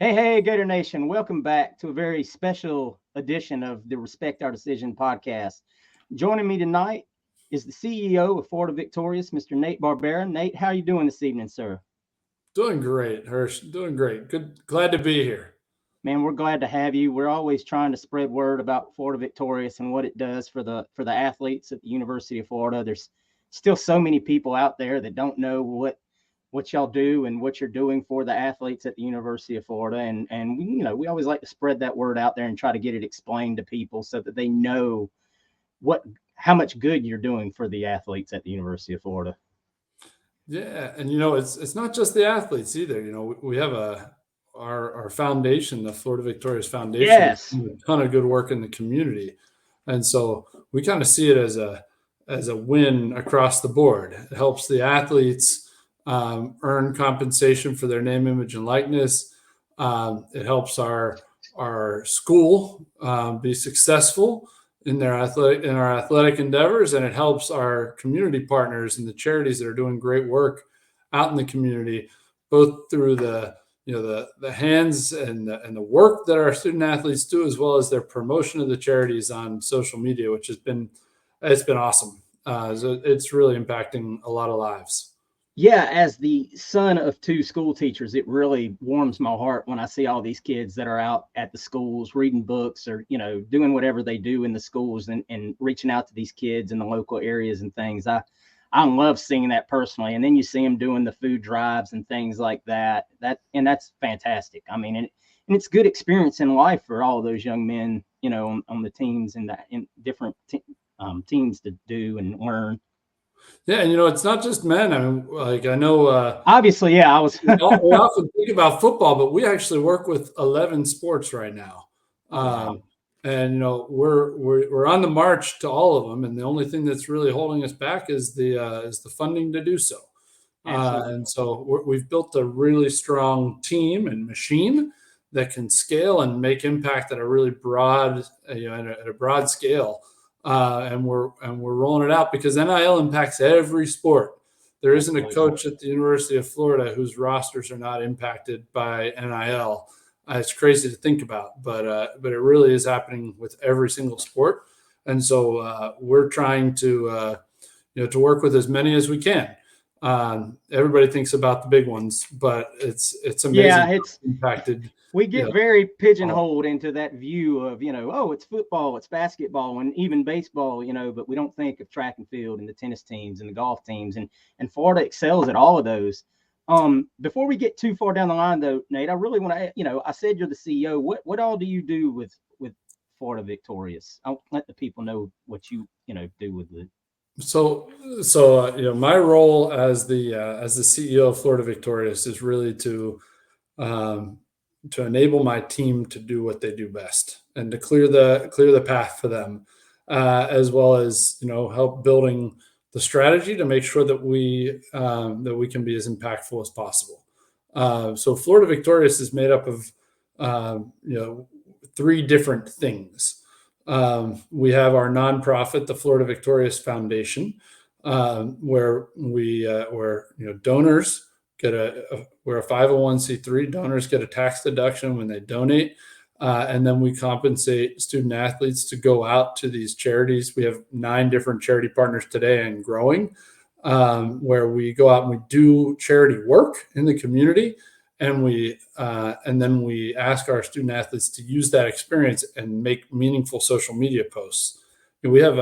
Hey, Gator Nation. Welcome back to a very special edition of the Respect Our Decision podcast. Joining me tonight is the CEO of Florida Victorious, Mr. Nate Barbera. Nate, how are you doing this evening, sir? Doing great, Hirsch. Doing great. Good. Glad to be here. Man, we're glad to have you. We're always trying to spread word about Florida Victorious and what it does for the athletes at the University of Florida. There's still so many people out there that don't know what y'all do and what you're doing for the athletes at the University of Florida. And we always like to spread that word out there and try to get it explained to people so that they know what how much good you're doing for the athletes at the University of Florida. Yeah, and it's not just the athletes either. We have our foundation, the Florida Victorious Foundation, is Yes. doing a ton of good work in the community, and so we kind of see it as a win across the board. It helps the athletes earn compensation for their name, image, and likeness. It helps our school be successful in our athletic endeavors, and it helps our community partners and the charities that are doing great work out in the community, both through the hands and the work that our student athletes do, as well as their promotion of the charities on social media, which it's been awesome. So it's really impacting a lot of lives. Yeah, as the son of two school teachers, it really warms my heart when I see all these kids that are out at the schools reading books or, doing whatever they do in the schools and reaching out to these kids in the local areas and things. I love seeing that personally. And then you see them doing the food drives and things like that. That's fantastic. I mean, and it's good experience in life for all of those young men, on the teams and in different teams to do and learn. Yeah, and it's not just men. I mean, like I know Obviously, yeah, I was. we often think about football, but we actually work with 11 sports right now. Oh, wow. And we're on the march to all of them, and the only thing that's really holding us back is the funding to do so. Absolutely. And so we've built a really strong team and machine that can scale and make impact at a really broad, at a broad scale. And we're rolling it out because NIL impacts every sport. There isn't a Absolutely. coach at the University of Florida whose rosters are not impacted by NIL. It's crazy to think about, but it really is happening with every single sport. And so we're trying to work with as many as we can. Everybody thinks about the big ones, but it's amazing Yeah, how it's it's impacted. we You get know, very all. pigeonholed into that view of, oh, it's football, it's basketball, and even baseball, but we don't think of track and field and the tennis teams and the golf teams, and Florida excels at all of those. Before we get too far down the line, though, Nate, I really want to, I said you're the CEO. What all do you do with Florida Victorious? I'll let the people know what do with it. So my role as the CEO of Florida Victorious is really um, to enable my team to do what they do best and to clear the path for them, as well as help building the strategy to make sure that we can be as impactful as possible. So Florida Victorious is made up of three different things. We have our nonprofit, the Florida Victorious Foundation, where donors we're a 501c3. Donors get a tax deduction when they donate, and then we compensate student athletes to go out to these charities. We have 9 different charity partners today and growing, where we go out and we do charity work in the community, and then we ask our student athletes to use that experience and make meaningful social media posts. We have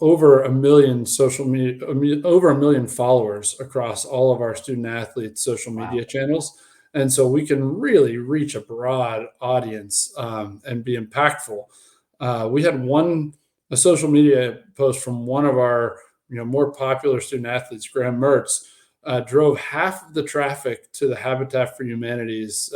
over a million social media, over a million followers across all of our student athletes' social Wow. media channels, and so we can really reach a broad audience and be impactful. We had a social media post from one of our more popular student athletes, Graham Mertz, drove half of the traffic to the Habitat for Humanity's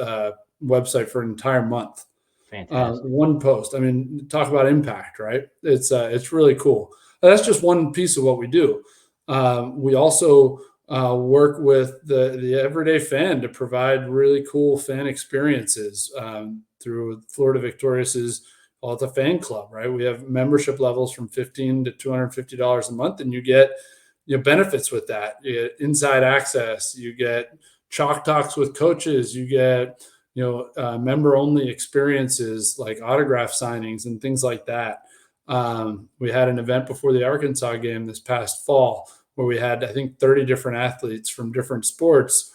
website for an entire month. Fantastic. One post. I mean, talk about impact, right? It's really cool. That's just one piece of what we do. We also work with the everyday fan to provide really cool fan experiences through Florida Victorious's call it the fan club, right? We have membership levels from $15 to $250 a month, and you get benefits with that. You get inside access. You get chalk talks with coaches. You get member only experiences like autograph signings and things like that. We had an event before the Arkansas game this past fall where we had, I think, 30 different athletes from different sports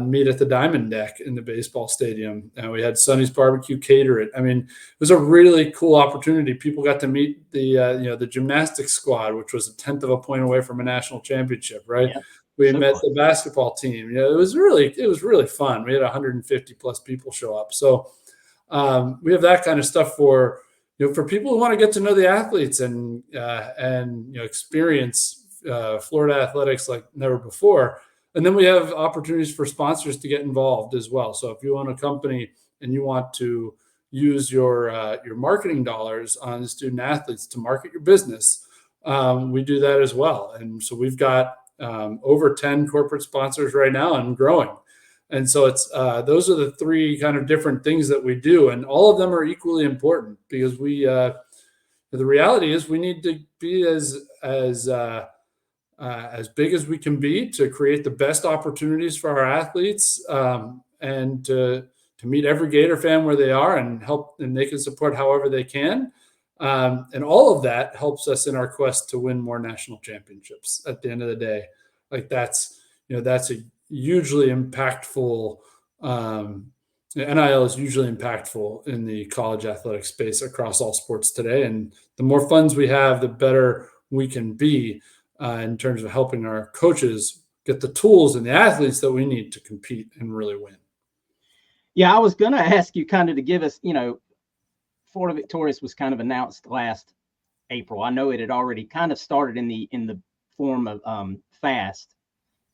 meet at the Diamond Deck in the baseball stadium. And we had Sonny's Barbecue cater it. I mean, it was a really cool opportunity. People got to meet the gymnastics squad, which was a tenth of a point away from a national championship, right? Yeah, We so met close. the basketball team. It was really fun. We had 150 plus people show up. So we have that kind of stuff for people who want to get to know the athletes and experience Florida athletics like never before. And then we have opportunities for sponsors to get involved as well. So if you own a company and you want to use your marketing dollars on the student athletes to market your business, we do that as well. And so we've got over 10 corporate sponsors right now and growing. And so it's those are the three kind of different things that we do, and all of them are equally important because the reality is we need to be as big as we can be to create the best opportunities for our athletes, and to meet every Gator fan where they are and help, and they can support however they can. And all of that helps us in our quest to win more national championships at the end of the day. Like that's a hugely impactful, NIL is hugely impactful in the college athletic space across all sports today. And the more funds we have, the better we can be in terms of helping our coaches get the tools and the athletes that we need to compete and really win. Yeah, I was going to ask you kind of to give us, Florida Victorious was kind of announced last April. I know it had already kind of started in the form of FAST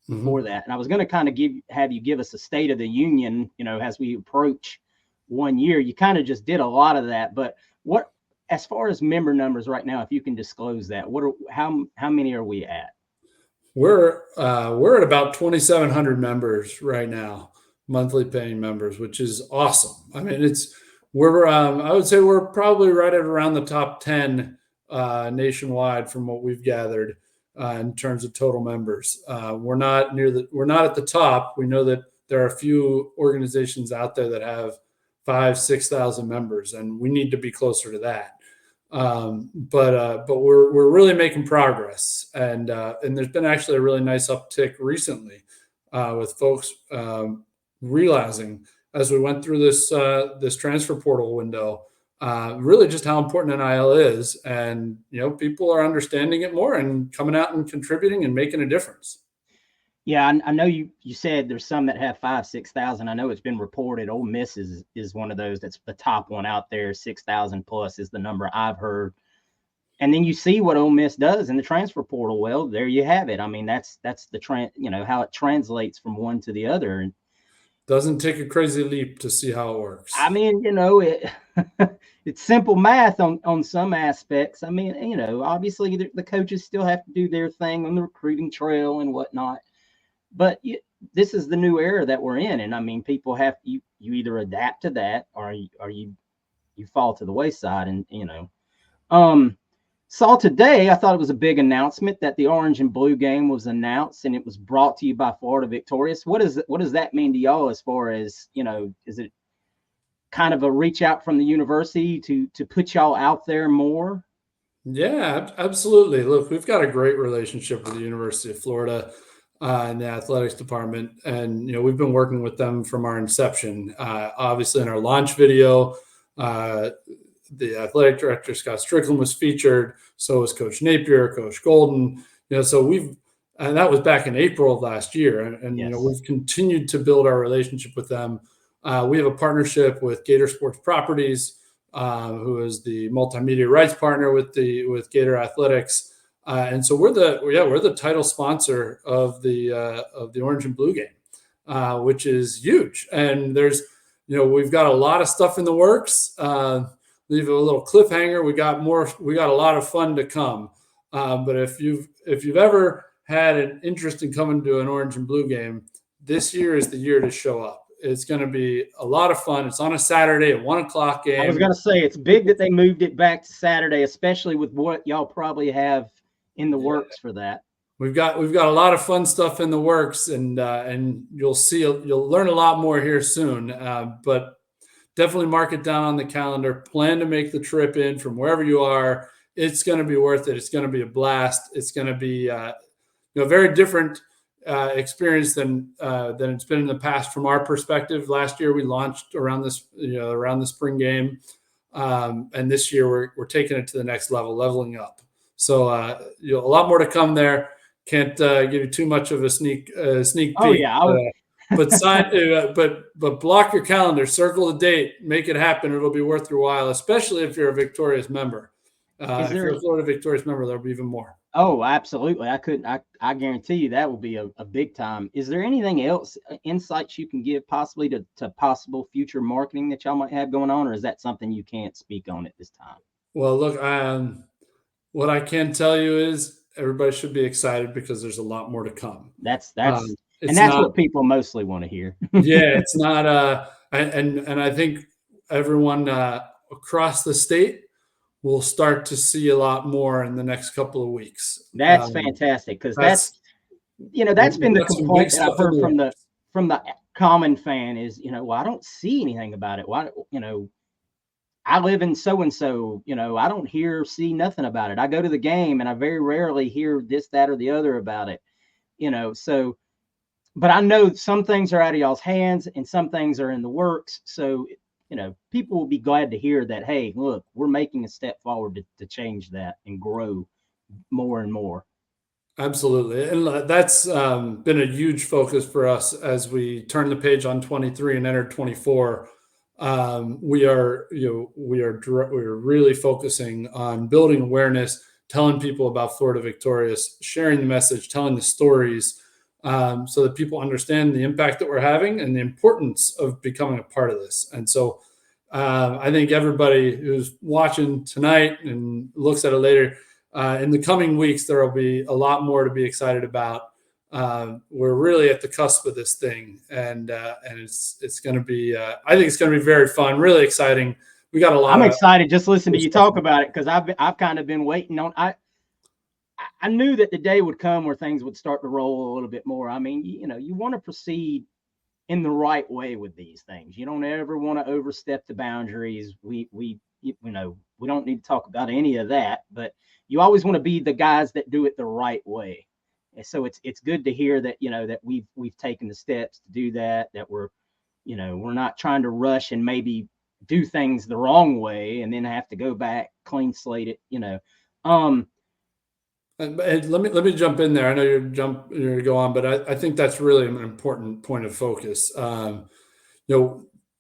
before that. And I was going to kind of have you give us a state of the union, as we approach 1 year. You kind of just did a lot of that, but what, as far as member numbers right now, if you can disclose that, how many are we at? We're at about 2,700 members right now, monthly paying members, which is awesome. I mean, I would say we're probably right at around the top 10 nationwide from what we've gathered in terms of total members. We're not at the top. We know that there are a few organizations out there that have 5,000-6,000 members, and we need to be closer to that. But we're really making progress, and there's been actually a really nice uptick recently with folks realizing as we went through this transfer portal window, really just how important NIL is, and people are understanding it more and coming out and contributing and making a difference. Yeah, I know you said there's some that have 5,000-6,000. I know it's been reported. Ole Miss is one of those that's the top one out there. 6,000 plus is the number I've heard. And then you see what Ole Miss does in the transfer portal. Well, there you have it. I mean, that's the how it translates from one to the other. And doesn't take a crazy leap to see how it works. I mean, it's simple math on some aspects. I mean, obviously the coaches still have to do their thing on the recruiting trail and whatnot. But this is the new era that we're in, and I mean, people have you either adapt to that or you fall to the wayside. And saw today, I thought it was a big announcement that the orange and blue game was announced, and it was brought to you by Florida Victorious. What does that mean to y'all as far as is it kind of a reach out from the university to put y'all out there more? Yeah, absolutely. Look, we've got a great relationship with the University of Florida. In the athletics department, and we've been working with them from our inception. Obviously, in our launch video, the athletic director Scott Strickland was featured. So was Coach Napier, Coach Golden. So and that was back in April of last year, and Yes. We've continued to build our relationship with them. We have a partnership with Gator Sports Properties, who is the multimedia rights partner with Gator Athletics. And so we're the title sponsor of the orange and blue game, which is huge. And there's, we've got a lot of stuff in the works. Leave a little cliffhanger. We got a lot of fun to come. But if you've ever had an interest in coming to an orange and blue game, this year is the year to show up. It's going to be a lot of fun. It's on a Saturday at 1:00 game. I was going to say it's big that they moved it back to Saturday, especially with what y'all probably have in the works for that. we've got a lot of fun stuff in the works, and you'll learn a lot more here soon. But definitely mark it down on the calendar. Plan to make the trip in from wherever you are. It's going to be worth it. It's going to be a blast. It's going to be very different experience than it's been in the past from our perspective. Last year we launched around the spring game, and this year we're taking it to the next level, leveling up. So a lot more to come there. Can't give you too much of a sneak Oh peek. yeah. But block your calendar, circle the date, make it happen. It'll be worth your while, especially if you're a Victorious member. If you're a Florida Victorious member, there'll be even more. Oh, absolutely. I guarantee you that will be a big time. Is there anything else, insights you can give possibly to possible future marketing that y'all might have going on, or is that something you can't speak on at this time? Well, look, what I can tell you is everybody should be excited because there's a lot more to come. That's It's what people mostly want to hear. Yeah, it's not and I think everyone across the state will start to see a lot more in the next couple of weeks. That's fantastic, because that's been the complaint that I've heard from the common fan is, well, I don't see anything about it. Why, I live in so and so, I don't see nothing about it. I go to the game and I very rarely hear this, that, or the other about it. So, but I know some things are out of y'all's hands and some things are in the works. So, people will be glad to hear that, hey, look, we're making a step forward to change that and grow more and more. Absolutely. And that's been a huge focus for us as we turn the page on 23 and enter 24. We're really focusing on building awareness, telling people about Florida Victorious, sharing the message, telling the stories, so that people understand the impact that we're having and the importance of becoming a part of this. And so I think everybody who's watching tonight and looks at it later, in the coming weeks, there will be a lot more to be excited about. We're really at the cusp of this thing, and it's going to be. I think it's going to be very fun, really exciting. We got a lot. I'm excited just listening to you talk about it, because I've kind of been waiting on. I knew that the day would come where things would start to roll a little bit more. I mean, you want to proceed in the right way with these things. You don't ever want to overstep the boundaries. We don't need to talk about any of that, but you always want to be the guys that do it the right way. And so it's good to hear that, that we've taken the steps to do that we're not trying to rush and maybe do things the wrong way and then have to go back, clean slate it. And let me jump in there. I know you're go on, but I think that's really an important point of focus.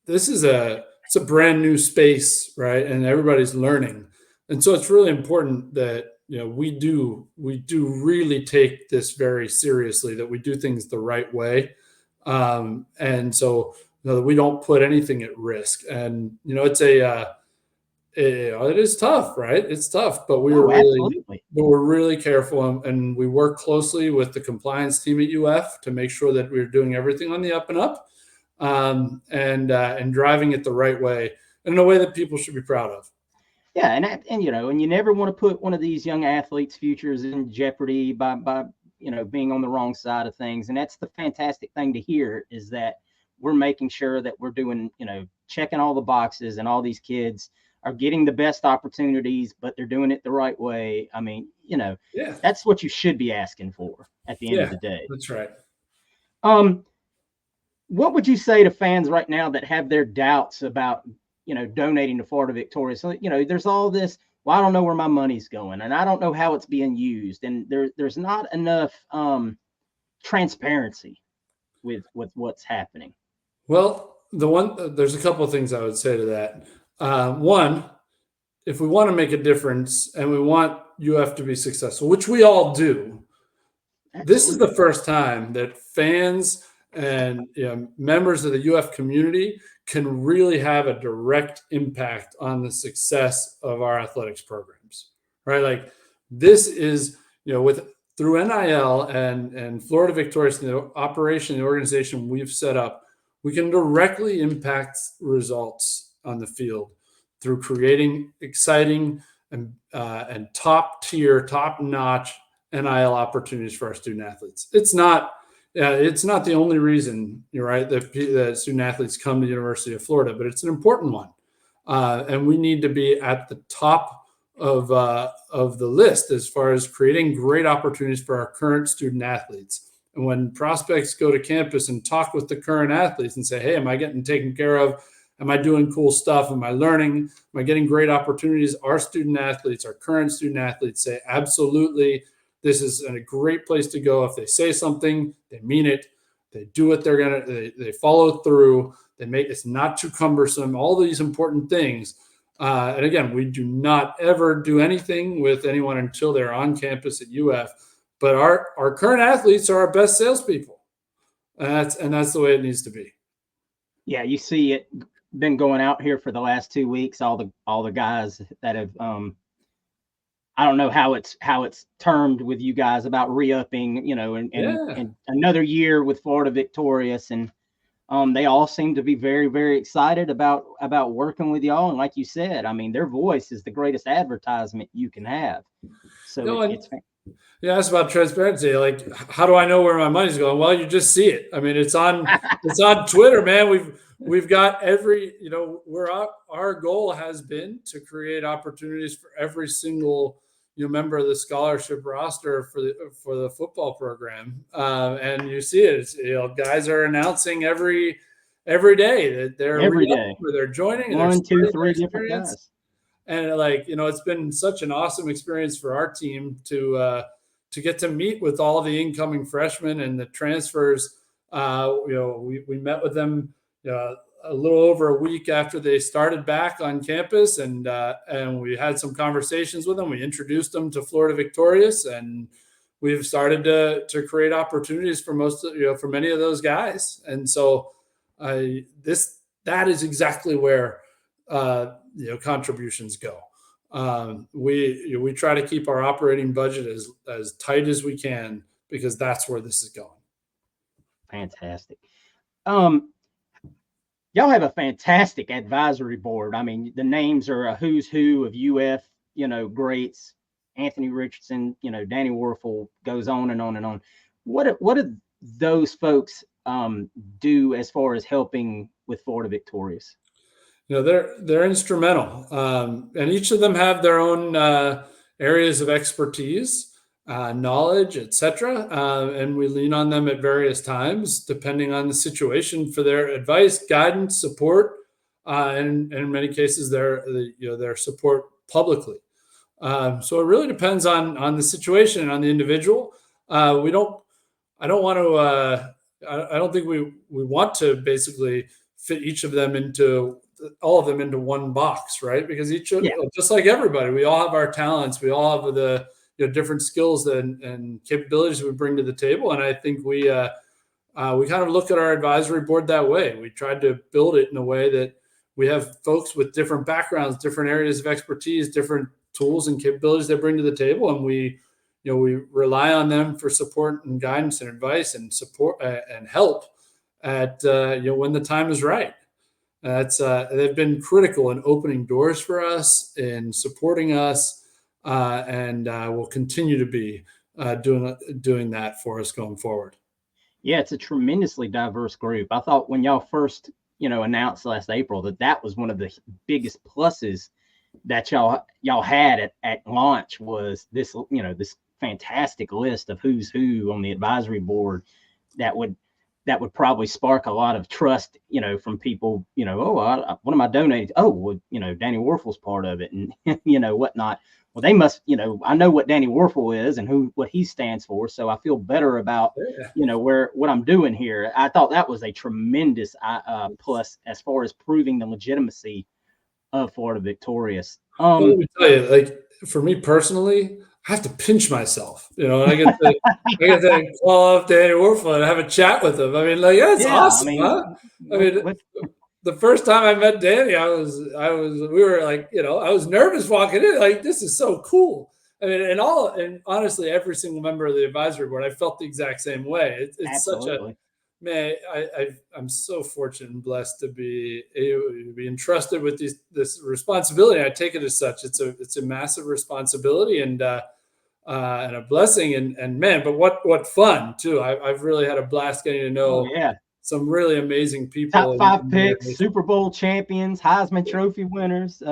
This is it's a brand new space, right? And everybody's learning, and so it's really important that we do really take this very seriously. That we do things the right way, and so that we don't put anything at risk. And it is tough, right? It's tough, but we're really careful, and we work closely with the compliance team at UF to make sure that we're doing everything on the up and up, and driving it the right way in a way that people should be proud of. Yeah, and you never want to put one of these young athletes' futures in jeopardy by being on the wrong side of things. And that's the fantastic thing to hear, is that we're making sure that we're doing, checking all the boxes, and all these kids are getting the best opportunities, but they're doing it the right way. I mean, that's what you should be asking for at the end of the day. That's right. What would you say to fans right now that have their doubts about, donating to Florida Victorious? So, there's all this, well, I don't know where my money's going, and I don't know how it's being used. And there's not enough transparency with what's happening. Well, there's a couple of things I would say to that. One, if we want to make a difference and we want UF to be successful, which we all do, this is the first time that fans and members of the UF community can really have a direct impact on the success of our athletics programs, right? Like, this is, through NIL and Florida Victorious, the operation, the organization we've set up, we can directly impact results on the field through creating exciting and top tier, top notch NIL opportunities for our student athletes. It's not the only reason, you're right, that student athletes come to the University of Florida, but it's an important one. And we need to be at the top of the list as far as creating great opportunities for our current student athletes. And when prospects go to campus and talk with the current athletes and say, hey, am I getting taken care of? Am I doing cool stuff? Am I learning? Am I getting great opportunities? Our student athletes, our current student athletes say, absolutely. This is a great place to go. If they say something, they mean it. They do what they follow through. They make it's not too cumbersome. All these important things. And again, we do not ever do anything with anyone until they're on campus at UF. But our current athletes are our best salespeople, and that's the way it needs to be. Yeah, you see it been going out here for the last 2 weeks. All the guys that have I don't know how it's termed with you guys about re-upping, and another year with Florida Victorious, and they all seem to be very, very excited about working with y'all. And like you said, I mean, their voice is the greatest advertisement you can have. So it's yeah, that's about transparency. Like, how do I know where my money's going? Well, you just see it. I mean, it's on Twitter, man. We've got our goal has been to create opportunities for every single member of the scholarship roster for the football program, and you see it. It's, guys are announcing every day that they're joining. 1, 2, 3 different guys. And it's been such an awesome experience for our team to get to meet with all the incoming freshmen and the transfers. We met with them a little over a week after they started back on campus, and we had some conversations with them. We introduced them to Florida Victorious, and we've started to create opportunities for for many of those guys. And so that is exactly where contributions go. We try to keep our operating budget as tight as we can, because that's where this is going. Fantastic. Y'all have a fantastic advisory board. I mean, the names are a who's who of UF, greats. Anthony Richardson, Danny Werfel, goes on and on and on. What do those folks do as far as helping with Florida Victorious? They're instrumental, and each of them have their own areas of expertise, knowledge, etc. And we lean on them at various times, depending on the situation, for their advice, guidance, support, and in many cases, their support publicly. So it really depends on the situation and on the individual. I don't think we want to basically fit all of them into one box, right? Because just like everybody, we all have our talents, we all have the different skills and capabilities we bring to the table. And I think we kind of look at our advisory board that way. We tried to build it in a way that we have folks with different backgrounds, different areas of expertise, different tools and capabilities they bring to the table, and we rely on them for support and guidance and advice and support and help at when the time is right. They've been critical in opening doors for us, in supporting us, and will continue to be doing that for us going forward. Yeah, it's a tremendously diverse group. I thought when y'all first announced last April that was one of the biggest pluses that y'all had at launch, was this this fantastic list of who's who on the advisory board that would probably spark a lot of trust, from people, what am I donating? Oh, well, Danny Werfel's part of it, and, whatnot. Well, they must, I know what Danny Werfel is and what he stands for. So I feel better about, what I'm doing here. I thought that was a tremendous plus as far as proving the legitimacy of Florida Victorious. Well, let me tell you, for me personally, I have to pinch myself, and I get to call up Danny Werfel and have a chat with him. I mean, that's awesome, huh? The first time I met Danny, I was nervous walking in. This is so cool. I mean, and honestly, every single member of the advisory board, I felt the exact same way. It's such a, man, I'm so fortunate and blessed to be entrusted with this responsibility. I take it as such. It's a massive responsibility, and and a blessing. And man, but what fun too. I've really had a blast getting to Oh know yeah. some really amazing people Top five in the picks, Super Bowl champions, Heisman Trophy winners,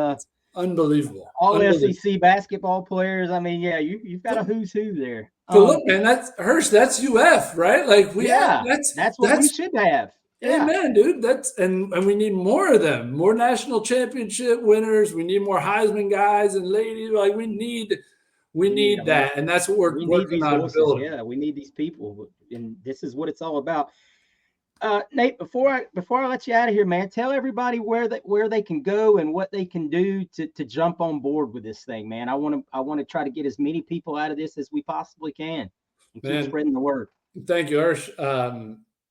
unbelievable. all Unbelievable. SEC basketball players. I mean, yeah, you've got a who's who there. But look, man, that's Hirsch, that's UF, right? Like we have Yeah, that's what we that's should have. Yeah, amen, dude. That's and we need more of them, more national championship winners. We need more Heisman guys and ladies. Like we we need need them. that. And that's what we're We need working these on voices. building. Yeah, we need these people, and this is what it's all about. Nate, before I let you out of here, man, tell everybody where they can go and what they can do to jump on board with this thing, man. I want to try to get as many people out of this as we possibly can, and keep Man, spreading the word. thank you, Hirsch.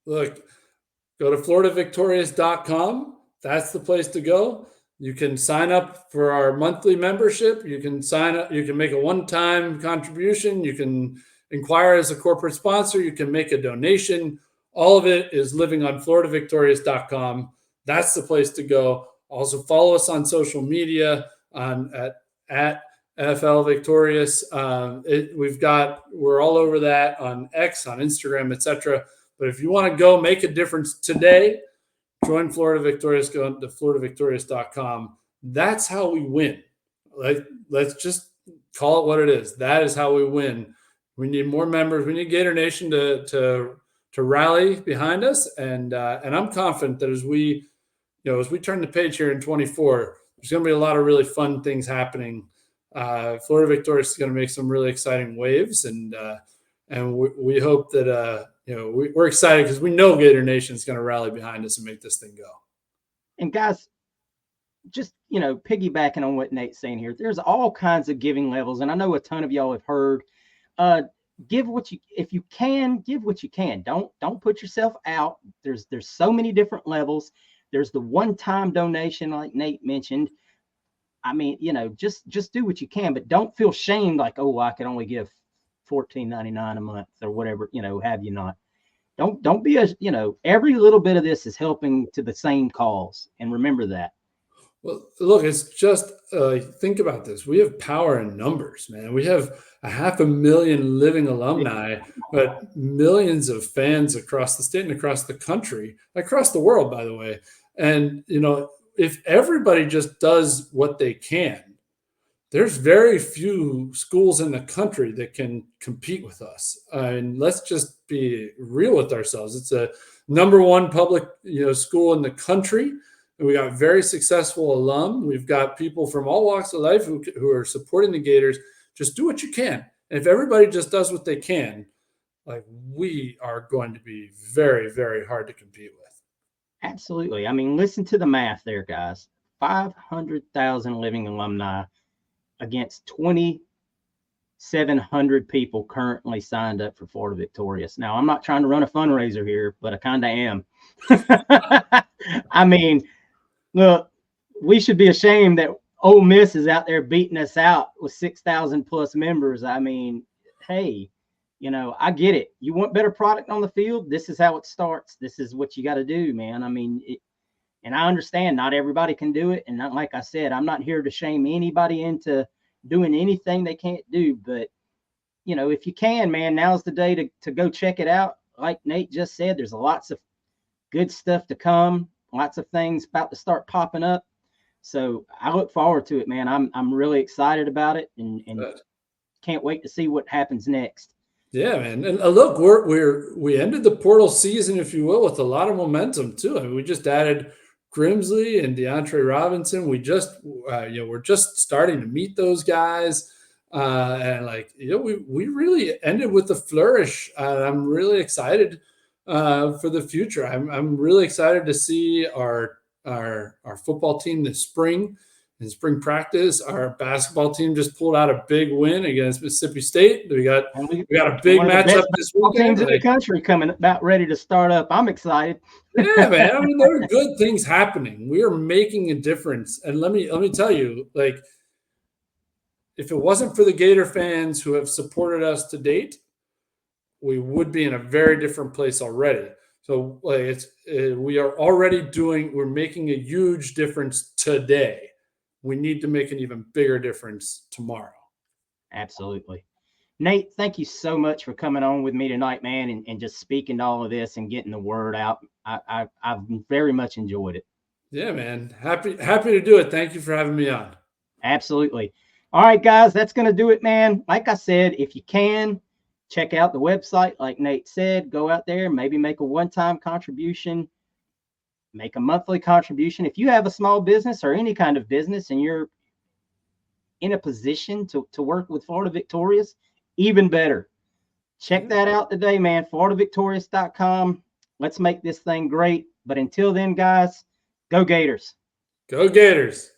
Look, go to floridavictorious.com. That's the place to go. You can sign up for our monthly membership. You can sign up. You can make a one-time contribution. You can inquire as a corporate sponsor. You can make a donation. All of it is living on floridavictorious.com. That's the place to go. Also follow us on social media at FL Victorious. We're all over that on X, on Instagram, etc. But if you want to go make a difference today, join Florida Victorious, go to floridavictorious.com. That's how we win. Let's just call it what it is. That is how we win. We need more members. We need Gator Nation to rally behind us. And I'm confident that as we turn the page here in 24, there's going to be a lot of really fun things happening. Florida Victorious is going to make some really exciting waves, and we hope that we're excited because we know Gator Nation is going to rally behind us and make this thing go. And guys, just piggybacking on what Nate's saying here, there's all kinds of giving levels, and I know a ton of y'all have heard. If you can, give what you can. Don't put yourself out. There's so many different levels. There's the one-time donation, like Nate mentioned. I mean, just do what you can, but don't feel shamed like, oh, I can only give $14.99 a month or whatever, have you not. Don't be every little bit of this is helping to the same cause. And remember that. Well, look, it's just think about this. We have power in numbers, man. We have 500,000 living alumni, but millions of fans across the state and across the country, across the world, by the way. And, if everybody just does what they can, there's very few schools in the country that can compete with us. And let's just be real with ourselves. It's a number one public, school in the country. We got very successful alum. We've got people from all walks of life who are supporting the Gators. Just do what you can. And if everybody just does what they can, like, we are going to be very, very hard to compete with. Absolutely. I mean, listen to the math there, guys. 500,000 living alumni against 2,700 people currently signed up for Florida Victorious. Now, I'm not trying to run a fundraiser here, but I kind of am. I mean, look, we should be ashamed that Ole Miss is out there beating us out with 6,000 plus members. I mean, hey, I get it. You want better product on the field? This is how it starts. This is what you got to do, man. I mean, and I understand not everybody can do it. And not, like I said, I'm not here to shame anybody into doing anything they can't do. But, if you can, man, now's the day to go check it out. Like Nate just said, there's lots of good stuff to come. Lots of things about to start popping up. So I look forward to it, man. I'm really excited about it and can't wait to see what happens next. Yeah, man. And look, we ended the portal season, if you will, with a lot of momentum too. I mean, we just added Grimsley and DeAndre Robinson. We're just starting to meet those guys. And we really ended with a flourish. I'm really excited for the future. I'm really excited to see our football team this spring. In spring practice, our basketball team just pulled out a big win against Mississippi State. We got a big matchup this weekend. Teams in the country coming about ready to start up. I'm excited. Yeah, man. I mean, there are good things happening. We are making a difference. And let me tell you, like, if it wasn't for the Gator fans who have supported us to date, we would be in a very different place already. So we're making a huge difference today. We need to make an even bigger difference tomorrow. Absolutely. Nate, thank you so much for coming on with me tonight, man, and just speaking to all of this and getting the word out. I've very much enjoyed it. Yeah, man. Happy to do it. Thank you for having me on. Absolutely. All right, guys, that's going to do it, man. Like I said, if you can, check out the website. Like Nate said, go out there, maybe make a one-time contribution, make a monthly contribution. If you have a small business or any kind of business and you're in a position to work with Florida Victorious, even better. Check that out today, man. FloridaVictorious.com. Let's make this thing great. But until then, guys, go Gators. Go Gators.